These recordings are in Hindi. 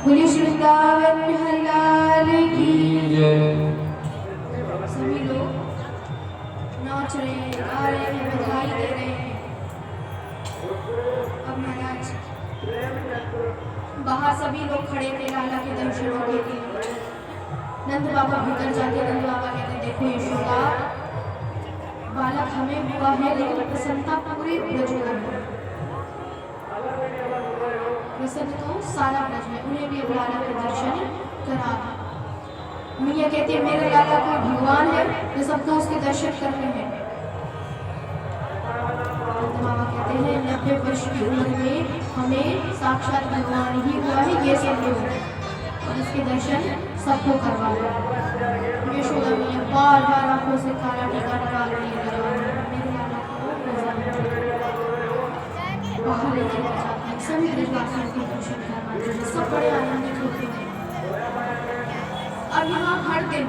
बोलिए वृंदावन बिहारी लाल की जय। सभी लोग नाच रहे हैं, गा रहे हैं, बधाई दे रहे हैं। अब महाराज बाहर सभी लोग खड़े थे लाला के दर्शनों के लिए। नंद बाबा भीतर जाके नंद बाबा कहते देखो यशोदा, बालक हमें हुआ है लेकिन प्रसन्नता पूरे ब्रज में है। प्रसन्न तो सारा ब्रज में, उन्हें भी अब लाला के दर्शन करा। मैया कहती है मेरे लाला कोई भगवान है जो सबको उसके दर्शन करने हैं। बाबा कहते हैं 90 वर्ष की उम्र में हमें साक्षात भगवान ही हुआ है, ये सब लोग और इसके दर्शन सबको करवा रहे। यशोदा मैया बार बार आंखों से काला टीका निकाल रही है। मेरे लाला को बाहर लेकर जाते हैं, सभी ब्रजवासियों को दर्शन करवाते हैं, सब बड़े आनंदित होते हैं। अब यहाँ हर दिन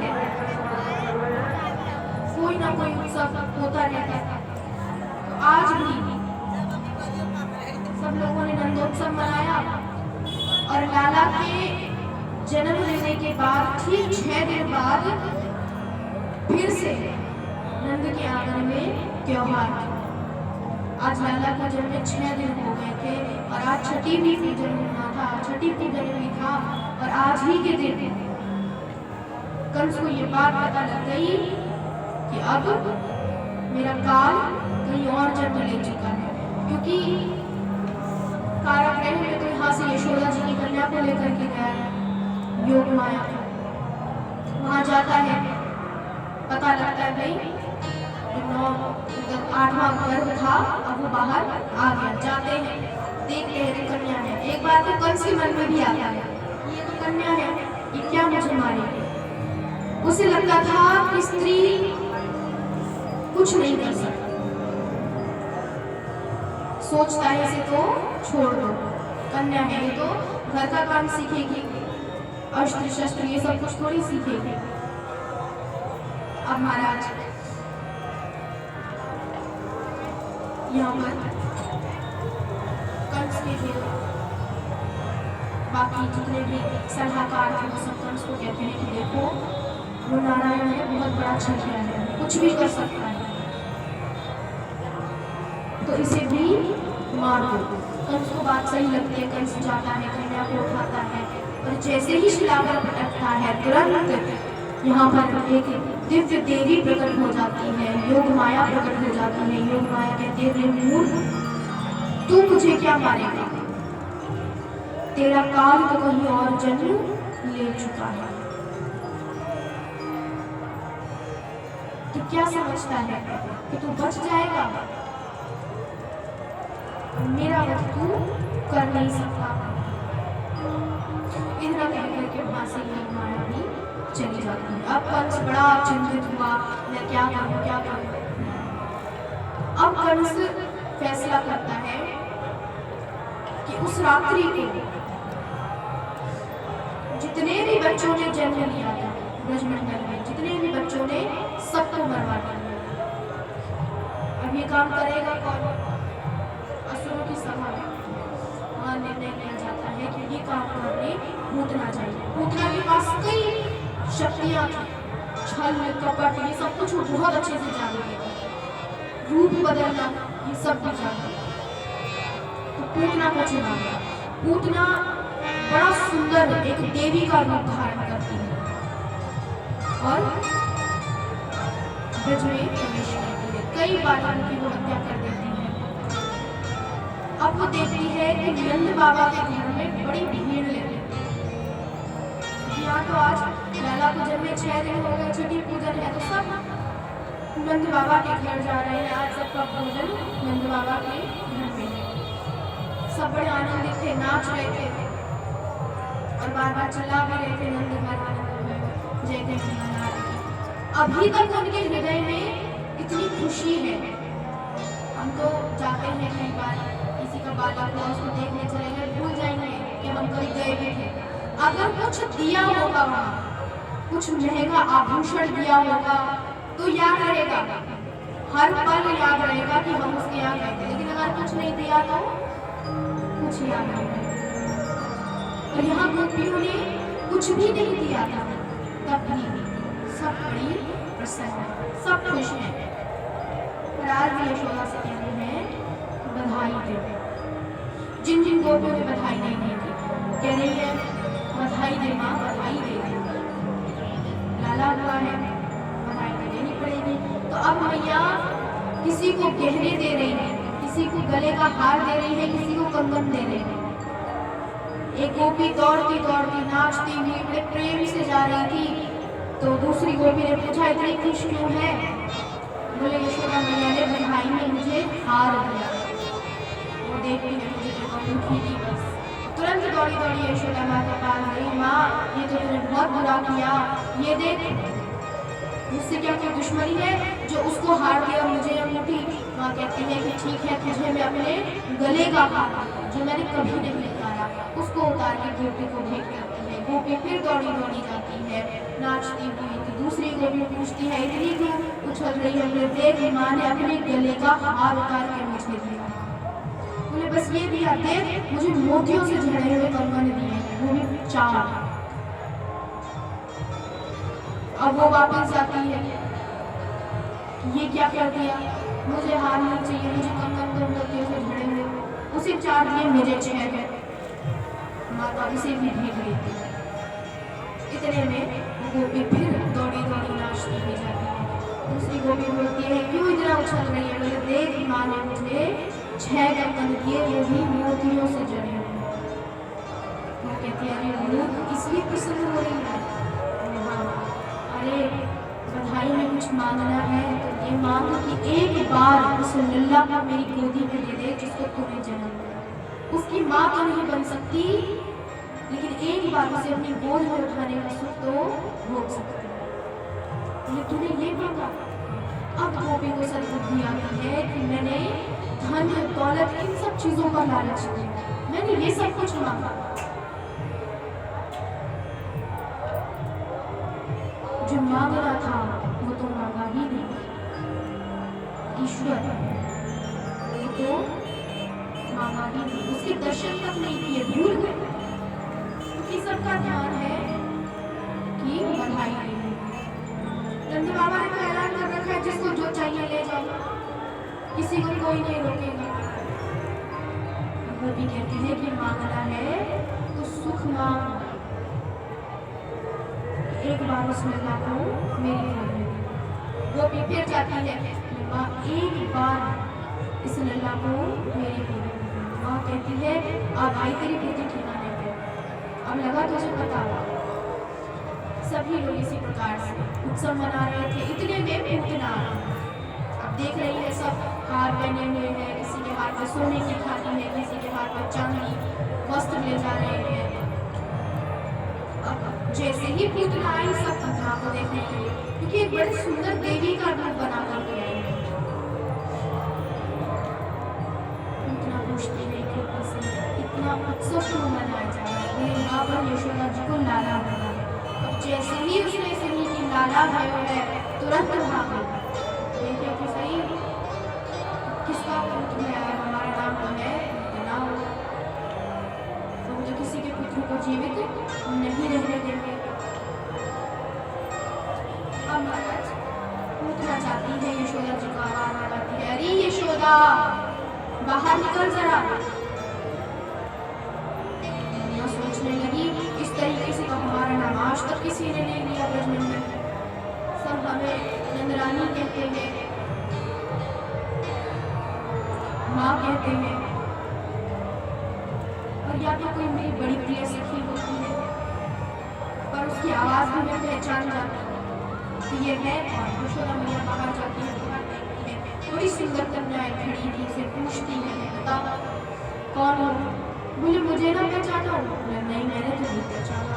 कोई ना कोई उत्सव होता रहता है। तो आज भी सब लोगों ने नंदोत्सव मनाया और लाला के जन्म लेने के बाद ठीक 6 दिन बाद फिर से नंद के आंगन में त्योहार। आज लाला का जन्म 6 दिन हो गए थे और आज छठी भी पूजन हुआ था, छठी पूजन भी था। और आज ही के दिन कंस को ये बात पता लग गई कि अब मेरा काल कहीं और जन्म ले चुका है, क्योंकि कारागृह में तो यहाँ से यशोदा जी की कन्या को लेकर के गया है योग माया। वहां जाता है, पता लगता है भाई 8वां गर्भ था, अब वो बाहर आ गया। जाते हैं, देखते हैं तो कन्या है। एक बार तो कंस के मन में भी आता है ये तो कन्या है, ये क्या मुझे मारेगी। उसे लगता था कि स्त्री कुछ नहीं कर सकती, सोचता है इसे तो छोड़ दो, कन्या है ये तो घर का काम सीखेगी, अस्त्र शस्त्र ये सब कुछ थोड़ी सीखेगी। अब महाराज यहाँ पर कंस के जो बाकी जितने भी सलाहकार थे वो सब कंस को कहते हैं कि देखो वो नारायण है, बहुत बड़ा छठिया है, कुछ भी कर सकता है, तो इसे भी मार दो। कंस को बात सही लगती है, कंस जाता है, कन्या को उठाता है और जैसे ही शिला पर पटकता है तुरंत यहाँ पर एक दिव्य देवी प्रकट हो जाती है, योग माया प्रकट हो जाती है। योग माया कहते हैं मूर्ख तू मुझे क्या मारेगा, तेरा काल तो कहीं और जन्म ले चुका है। तू क्या समझता है कि तू बच जाएगा, मेरा वध तू कर नहीं सकता। इतना कहकर के वहां से योग माया भी चली जाती है। अब कंस बड़ा चिंतित हुआ, मैं क्या करूं क्या करूं। अब कंस फैसला करता है कि उस रात्रि को जितने भी बच्चों ने जन्म लिया था ब्रजमंडल में, जितने भी बच्चों ने सबको मरवा दिया। अब ये काम करेगा कौन? असुरों की सभा में वहां निर्णय लिया जाता है कि ये काम करने पूतना चाहिए। पूतना के पास कई शक्तियां थी, छल कपट ये सब कुछ बहुत अच्छे से जानती थी, रूप बदलना ये सब भी जानती। तो पूतना को चुना गया। पूतना बड़ा सुंदर एक देवी का रूप धारण करती है और ब्रज में प्रवेश करती है। कई बार उनकी वो हत्या कर देती है। अब वो देखती है कि नंद बाबा के घर में बड़ी भीड़ लगी। यहाँ तो आज लाला को जब में 6 दिन हो गए, छठी पूजन है, तो सब नंद बाबा के घर जा रहे हैं। आज सबका पूजन नंद बाबा के घर में है। सब बड़े आनंदित थे, नाच रहे थे और बार बार चिल्ला भी रहे थे नंद घर आनंद में जय जय मना रहे थे। अभी तक उनके हृदय में इतनी खुशी है। हम तो जाते हैं कई बार, किसी का बालक हुआ उसको देखने चले गए, भूल जाएंगे कि हम कभी गए भी थे। अगर कुछ दिया होगा वहाँ कुछ महंगा आभूषण दिया होगा तो याद रहेगा, हर पल याद रहेगा कि हम उसके यहाँ गए थे। लेकिन अगर कुछ नहीं दिया तो कुछ याद नहीं रहेगा। और यहाँ गोपियों ने कुछ भी नहीं दिया था, तब भी सब बड़ी प्रसन्न है, सब खुश हैं। और आज भी यशोदा से कहते हैं बधाई दे। जिन जिन गोपियों ने बधाई नहीं दी थी, कह रही है बधाई दे माँ, बधाई दे। लाला हुआ है, बधाई तो देनी पड़ेगी। तो अब मैया किसी को गहने दे रही है, किसी को गले का हार दे रही है, किसी को कंगन दे रही है। एक गोपी दौड़ती दौड़ती नाचती हुई बड़े प्रेम से जा रही थी, तो दूसरी गोपी ने पूछा इतनी खुश क्यों है? बोले यशोदा मैया ने बधाई में मुझे हार दिया। वो देखती है मुझे तो दुखी थी, बस तुरंत दौड़ी दौड़ी यशोदा माँ के पास गई। माँ ये तो तूने बहुत बुरा किया, ये देख मुझसे क्या कोई दुश्मनी है जो उसको हार दिया मुझे अंगूठी। माँ कहती है कि ठीक है, तुझे मैं अपने गले का हार जो मैंने कभी नहीं उतारा उसको उतार के गोपी को भेंट करती है। गोपी फिर दौड़ी दौड़ी जाती है नाचती हुई, तो दूसरी गोपी पूछती है इतनी क्यों उछल रही है? बोले देख माँ ने अपने गले का हार उतार के मुझे दिया। बोले बस ये दिया? देख मुझे मोतियों से जड़े हुए कंगन दिए, वो भी 4। अब वो वापस जाती है, ये क्या कर दिया? मुझे हार नहीं चाहिए, मुझे कंगन दो मोतियों से जड़े हुए। उसे 4 दिए, मुझे 6 है। माता इसे भी भेज लेती है। इतने में गोपी फिर दौड़ी दौड़ी नाचती हुई जाती है। दूसरी गोपी बोलती है क्यों इतना उछल रही है? बोले देख माँ ने मुझे 6 कंगन दिए, वो भी मोतियों से जड़े हुए। वो कहती है अरे लोग इसलिए प्रसन्न हो रही है? अरे बधाई में कुछ मांगना है तो ये मांग कि एक बार उस लल्ला को मेरी गोदी में दे दे जिसको तूने जन्म दिया। उसकी माँ तो नहीं बन सकती, लेकिन एक बार उसे अपनी गोद में उठाने का सुख तो भोग सकती है। तूने ये मांगा। अब गोपी को सद्बुद्धि आती है कि मैंने धन दौलत इन सब चीजों का लालच किया, मैंने ये सब कुछ मांगा, जो मांगना था वो तो मांगा ही नहीं। ईश्वर वो तो मांगा ही नहीं, उसके दर्शन तक नहीं किए, भूल गए। क्योंकि सबका ध्यान है कि बधाई देनी। नंद बाबा ने तो ऐलान कर रखा है जिसको जो चाहिए ले जाओ, किसी को कोई नहीं रोकेगा। वो भी कहती है कि मांगना है तो सुख मांग। एक बार उस लल्ला को मेरी गोद में दे। गोपी फिर जाती है, माँ एक बार इस लल्ला को मेरी गोद में दे। माँ कहती है अब आई तेरी बेटी ठिकाने पे, अब लगा तुझे पता। सभी लोग इसी प्रकार से उत्सव मना रहे थे। इतने में पूतना अब देख रही है सब हार पहने हुए हैं, किसी के हाथ में सोने की थाली है, किसी के हाथ में चांदी वस्त्र ले जा रहे हैं। जैसे ही पूतना आई सब पूतना को देखने के लिए, क्योंकि एक बड़ी सुंदर देवी का रूप बना करके आई है। पूतना पूछती है गोपी से इतना उत्सव क्यों मनाया जा रहा है? बोले यहाँ पर यशोदा जी को लाला बना है। अब जैसे ही उसने सुनी कि लाला भयो है तुरंत भाग गई। देखे कि सही किसका पुत्र है, हमारा नाम तो है पूतना, तो मुझे किसी के पुत्र को जीवित नहीं रहने देंगे। अब महाराज पूतना जाती है, यशोदा जी को आवाज लगाती है अरे यशोदा बाहर निकल जरा। मैं सोचने लगी इस तरीके से तो हमारा नाम आज तक किसी ने नहीं लिया ब्रजमंडल में। सब हमें नंदरानी कहते हैं, माँ कहते हैं, और या तो कोई मेरी बड़ी प्रिय सखी होती है, पर उसकी आवाज भी मैं पहचान जाती हूँ कि ये है। और यशोदा मैया बाहर जाती है, बाहर देखती है थोड़ी सुंदर कन्याएं खड़ी थी, उसे पूछती है बता कौन हो? बोले मुझे ना पहचानो? बोले नहीं मैंने तो नहीं पहचाना।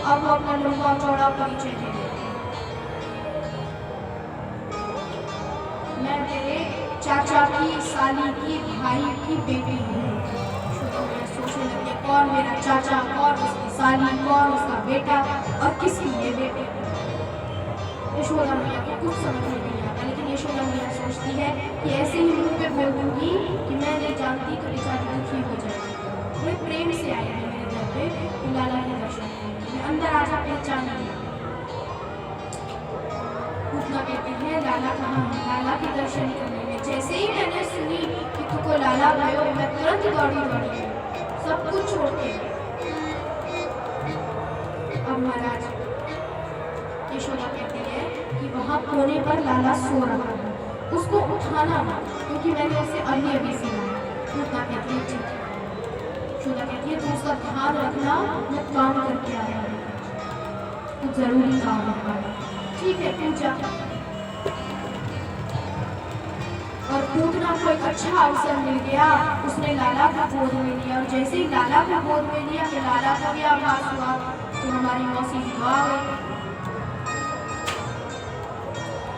अब वो अपना लंबा चौड़ा परिचय दे देती है, मैं तेरे चाचा की साली की भाई की बेटी हूँ। सोचने लगी कौन मेरा चाचा, कौन उसकी साली, कौन उसका बेटा और किसकी ये बेटी। यशोदा मैया को कुछ समझ में नहीं आता, लेकिन यशोदा मैया सोचती है कि ऐसे ही मुंह पे बोल दूंगी कि मैं नहीं जानती तो बेचारी दुखी हो जाएगी। बड़े प्रेम से आई है मेरे घर पे कि लाला के दर्शन करेंगे, अंदर आजा पहचान लिया। पूतना कहती है लाला कहाँ है, लाला के दर्शन करने में। जैसे ही मैंने सुनी कि तुमको लाला भयो, मैं तुरंत दौड़ी सब कुछ छोड़ के। अब महाराज यशोदा कहती है कि वहां कोने पर लाला सो रहा है, उसको उठाना मत, क्योंकि मैंने उसे अभी सुना। पूतना कहती है ठीक है। यशोदा कहती है तू उसका ध्यान रखना, मैं काम करके आया हूँ, कुछ जरूरी काम है। ठीक है पूजा। और पूतना को एक अच्छा अवसर मिल गया, उसने लाला को गोद में लिया। और जैसे ही लाला को गोद में लिया तो लाला का भी आभास हुआ तो हमारी मौसी दुआ गई।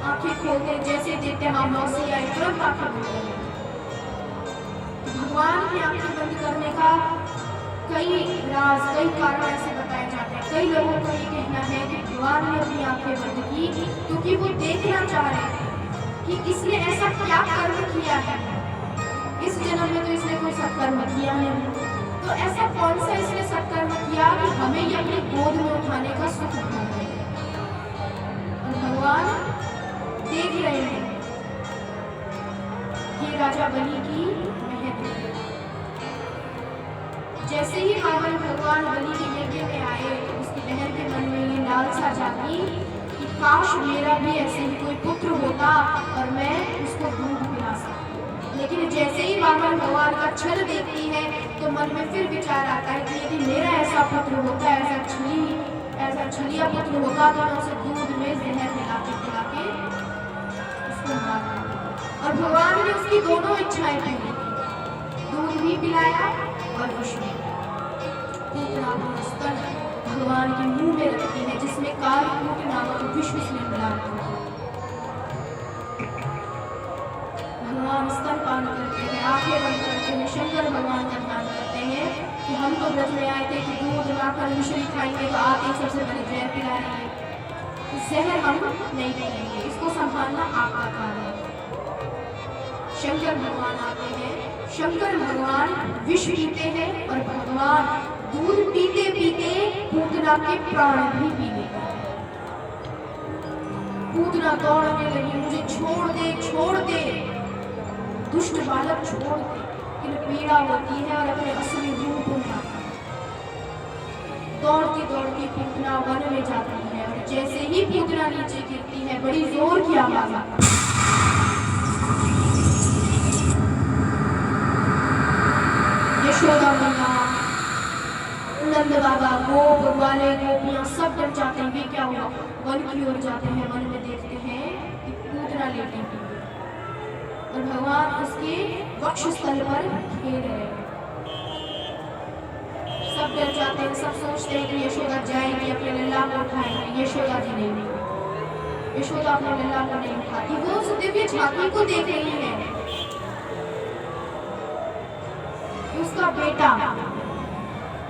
आंखें खोलते जैसे देखते हाँ मौसी आई, तुरंत आंखें खोल गई। भगवान की आंखें बंद करने का कई राज, कई कारण ऐसे बताए जाते हैं। कई लोगों को ये कहना है कि भगवान ने अपनी आंखें बंद की क्योंकि वो देखना चाह रहे थे कि इसने ऐसा क्या कर्म किया है। इस जन्म में तो इसने कोई सत्कर्म किया नहीं, तो ऐसा कौन सा इसने सत्कर्म किया कि हमें ये अपनी गोद में उठाने का सुख मिले। और भगवान देख रहे हैं ये राजा बलि की महत्व। जैसे ही रावण भगवान बलि के यज्ञ में आए तो उसकी बहन के मन में ये लालसा जागी कि काश मेरा भी ऐसे ही कोई पुत्र होता और मैं उसको दूध पिला सकती। लेकिन जैसे ही वामन भगवान का छल देखती है तो मन में फिर विचार आता है कि यदि मेरा ऐसा पुत्र होता, ऐसा छलिया पुत्र होता तो मैं उसे दूध में जहर मिला के उसको मार देता। और भगवान ने उसकी दोनों इच्छाएं पूरी की, दूध भी पिलाया और विष भी। पूतना अपना स्तन भगवान के मुंह में रखती है जिसमें कालकूट नामक विष उसने मिला रखा है। भगवान स्तनपान करते हैं, आंखें बंद करते हैं, शंकर भगवान का ध्यान करते हैं कि हम तो व्रत में आए थे कि दूध लाकर मिश्री खाएंगे तो आते सबसे पहले जहर पिला रही है, जहर हम नहीं पिएंगे, इसको संभालना आपका काम है। शंकर भगवान आते हैं, शंकर भगवान विष पीते हैं और भगवान दूध पीते पीते पूतना के प्राण भी पी लेते हैं। पूतना दौड़ने लगी, मुझे छोड़ दे दुष्ट बालक छोड़ दे। लेकिन पीड़ा होती है और अपने असली रूप में आता है। दौड़ती दौड़ती पूतना वन में जाती है और जैसे ही पूतना नीचे गिरती है बड़ी जोर की आवाज आती है। यशोदा मैया, नंद बाबा, गोप ग्वाले गोपियां सब डर जाते हैं। क्या हुआ? वन की ओर जाते हैं, वन में देखते हैं कि पूतना लेटी हुई है और भगवान उसके वक्षस्थल पर खेल रहे हैं। सब डर जाते हैं, सब सोचते हैं कि यशोदा जाएगी अपने लल्ला को उठाएंगे। यशोदा जी नहीं, यशोदा अपने लल्ला को नहीं उठाती, वो उस दिव्य झांकी को देख रही है। उसका बेटा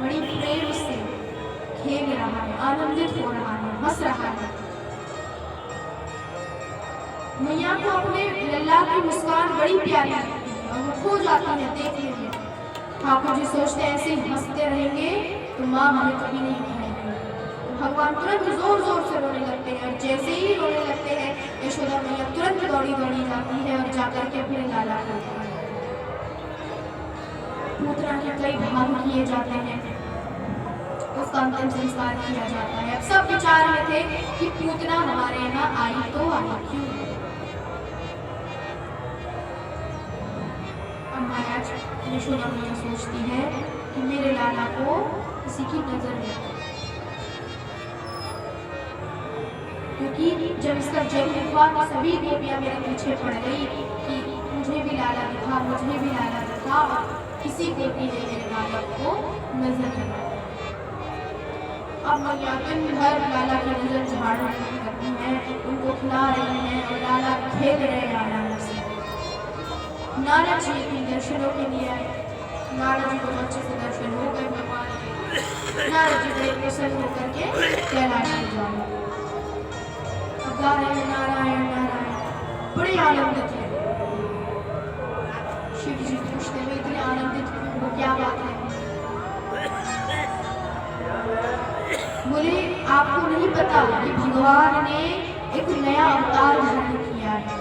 बड़ी प्रेम से खेल रहा है, आनंदित हो रहा है, हंस रहा है। मैया को अपने लल्ला की मुस्कान बड़ी प्यारी लगती है और वो खो जाती है देखने में। ठाकुर जी सोचते हैं ऐसे ही हंसते रहेंगे तो माँ हमें कभी नहीं खाएंगे। तो भगवान तुरंत जोर जोर से रोने लगते हैं और जैसे ही रोने लगते हैं यशोदा मैया तुरंत दौड़ी जाती है और जाकर के अपने लाला को पूतना के कई भाग किए जाते हैं, उसका अंतिम संस्कार किया जाता है। अब सब विचार में थे कि पूतना हमारे यहाँ आई तो आई क्यों। अब महाराज यशोदा मैया सोचती है कि मेरे लाला को किसी की नजर लगी, क्योंकि जब इसका जन्म हुआ तो सभी गोपियां मेरे पीछे पड़ गई कि मुझे भी लाला दिखा, मुझे भी लाला दिखा। किसी गोपी ने मेरे बालक को नजर लगाई। अब मैया दिन भर लाला की नजर झाड़ रही करती हैं, उनको खिला रही हैं और लाला खेल रहे हैं लाला से। नारद जी के दर्शनों के लिए आए, नारद जी को अच्छे से दर्शन हो गए भगवान के। नारद जी बड़े प्रसन्न होकर के कैलाश में जा रहे हैं। अब गा रहे हैं नारायण नारायण, बड़े आनंदित हैं। शिव जी पूछते हुए इतने आनंदित क्यों, वो क्या बात है? बोले आपको नहीं पता कि भगवान ने एक नया अवतार धारण किया है।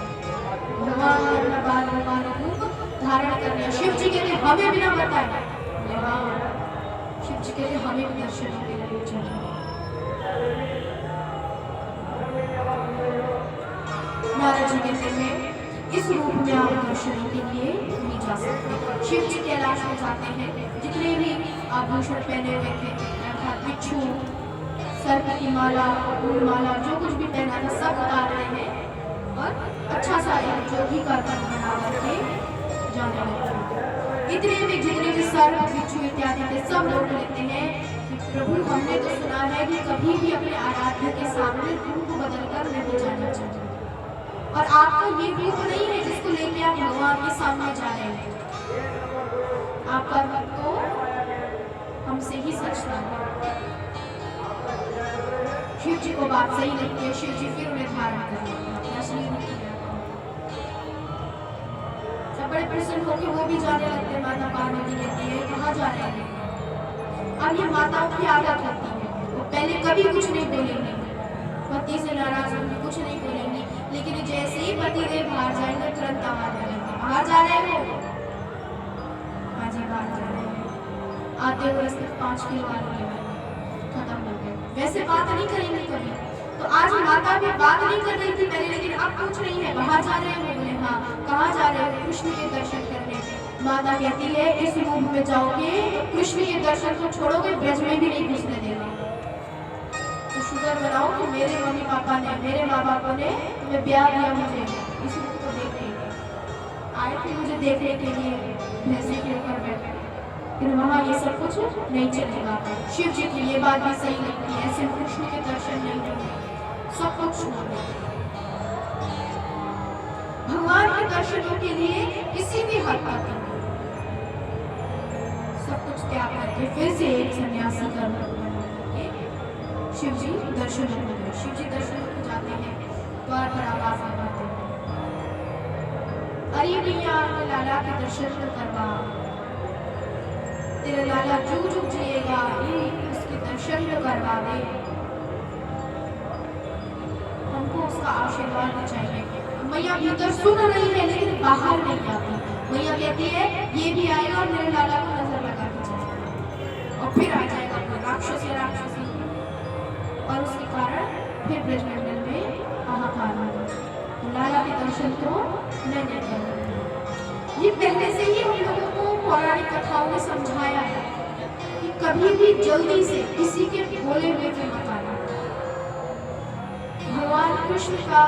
भगवान ने अपना बाल भगवान रूप धारण कर लिया। शिव जी कहते हमें बिना बताए। हाँ, शिव जी कहते हमें भी दर्शन के लिए चाहिए। नारद जी कहते हैं इस रूप में आप दर्शन के लिए नहीं जा सकते। शिव जी कैलाश में जाते हैं, जितने भी आभूषण पहने हुए थे अर्थात बिच्छू, सर्प की माला, माला, जो कुछ भी पहना था सब उतार रहे हैं और अच्छा सा एक जोगी का रथ बना करके जाने लगते हैं। इतने में जितने भी सर्प, बिच्छू इत्यादि थे सब लोग लेते हैं कि प्रभु हमने तो सुना है कि कभी भी अपने आराध्य के सामने रूप बदलकर नहीं जाना चाहिए, और आपका ये रूप नहीं है जिसको लेके आप भगवान के सामने जा रहे हैं। आपका रूप तो हमसे ही सचता है। शिव जी को बात सही लगती है। शिव जी फिर उन्हें धारण कर लेते हैं। सब बड़े प्रसन्न होकर वो भी जाने लगते हैं। माता पार्वती कहती है कहाँ जा रहे हैं? अब ये माताओं की आदत होती है, वो पहले कभी कुछ नहीं बोलेंगे, पति से नाराज होंगे, कुछ नहीं बोलेंगे, लेकिन जैसे ही पति देव बाहर जाएंगे तुरंत आवाज आएगी, बाहर जा रहे हो? हाँ जी बाहर जा रहे हैं। आते हुए रस्ते 5 किलो आलू ले गए, खत्म हो गए। वैसे बात नहीं करेंगे कभी, तो आज माता भी बात नहीं कर रही थी पहले, लेकिन अब पूछ रही है बाहर जा रहे हो? बोले हाँ। कहाँ जा रहे हो? कृष्ण के दर्शन करने। माता कहती है इस रूप में जाओगे तो कृष्ण के दर्शन को छोड़ोगे, ब्रज में भी नहीं घुसने देगा। तो शुक्र बनाओ कि मेरे मम्मी पापा ने, मेरे माँ बाप ने तुम्हें ब्याह दिया मुझे इस रूप को देखने के। आए थे मुझे देखने के लिए, भैंसे के ऊपर बैठे, फिर वहाँ ये सब कुछ नहीं चलेगा। शिव जी की ये बात भी सही लगती है, ऐसे कृष्ण के दर्शन नहीं होंगे, सब कुछ छोड़ो। भगवान के दर्शनों के लिए किसी भी हद तक सब कुछ त्याग करके फिर से एक सन्यासी का रूप बना के शिव जी दर्शनों को गए। शिव जी दर्शनों को जाते हैं, द्वार पर आवाज लगाते हैं, अरे भैया अपने लाला के दर्शन तो करवा, तेरा लाला जुग जुग जिएगा, उसके दर्शन तो करवा दे, हमको उसका आशीर्वाद चाहिए। मैया भीतर सुन रही है लेकिन बाहर नहीं आती। मैया कहती है ये भी आएगा और मेरे लाला को नजर लगा के जाएगा और फिर आ जाएगा कोई राक्षस या राक्षसी, और उसके कारण फिर ब्रजमंडल में हाहाकार होगा। लाला के दर्शन तो नहीं कर। ये पहले से ही हम लोगों को पौराणिक कथाओं में समझाया है कि कभी भी जल्दी से किसी के भोले हुए के मत आना। भगवान कृष्ण का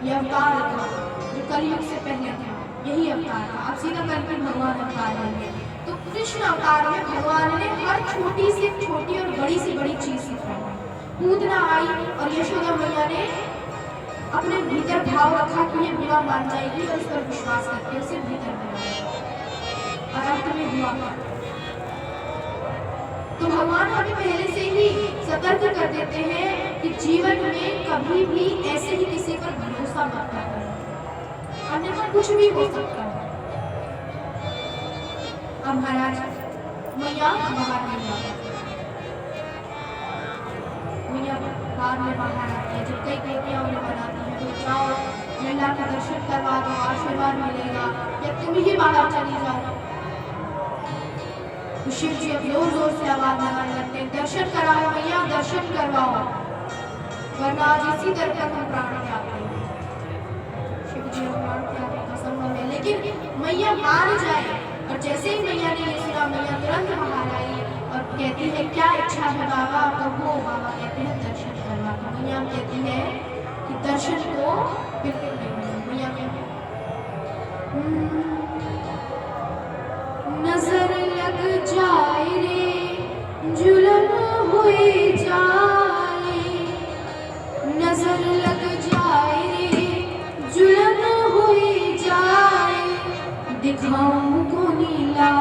यह अवतार था जो कलयुग से पहले था, यही अवतार था। अब सीधा कल की भगवान अवतार है, तो कृष्ण अवतार में भगवान ने हर छोटी से छोटी और बड़ी से बड़ी चीज सिखाई। पूतना आई और यशोदा मैया ने अपने भीतर भाव रखा कि ये बुरा मान जाएगी और उस पर विश्वास करके उसे भीतर बनाया और अंत में हुआ। तो भगवान हमें पहले से ही सतर्क कर देते हैं कि जीवन में कभी भी ऐसे ही किसी पर भरोसा मत करो, अन्यथा कुछ भी हो सकता है। अब महाराज मैया बाहर नहीं आती, मैया बाद में बाहर आती है। जब कई बेटियां उन्हें बनाती है तो जाओ लल्ला का दर्शन करवा दो, आशीर्वाद मिलेगा, या तुम ही बाहर चली जाओ। तो शिव जी अब जोर जोर से आवाज लगाने लगते हैं, दर्शन कराओ मैया, दर्शन करवाओ, वरना आज इसी दर पर हम प्राण त्यागते हैं। शिव जी प्राण त्यागने का संभव है, लेकिन मैया मान जाए। और जैसे ही मैया ने ये सुना, मैया तुरंत बाहर आई और कहती है क्या इच्छा है बाबा? कहो। बाबा कहते हैं दर्शन करवा। मैया कहती है कि दर्शन को बिल्कुल नहीं। मैया कहती नजर लग जाए रे जुल्म हुए जाए, नजर लग जाए रे जुल्म हुए जाए, दिखाऊं को नीला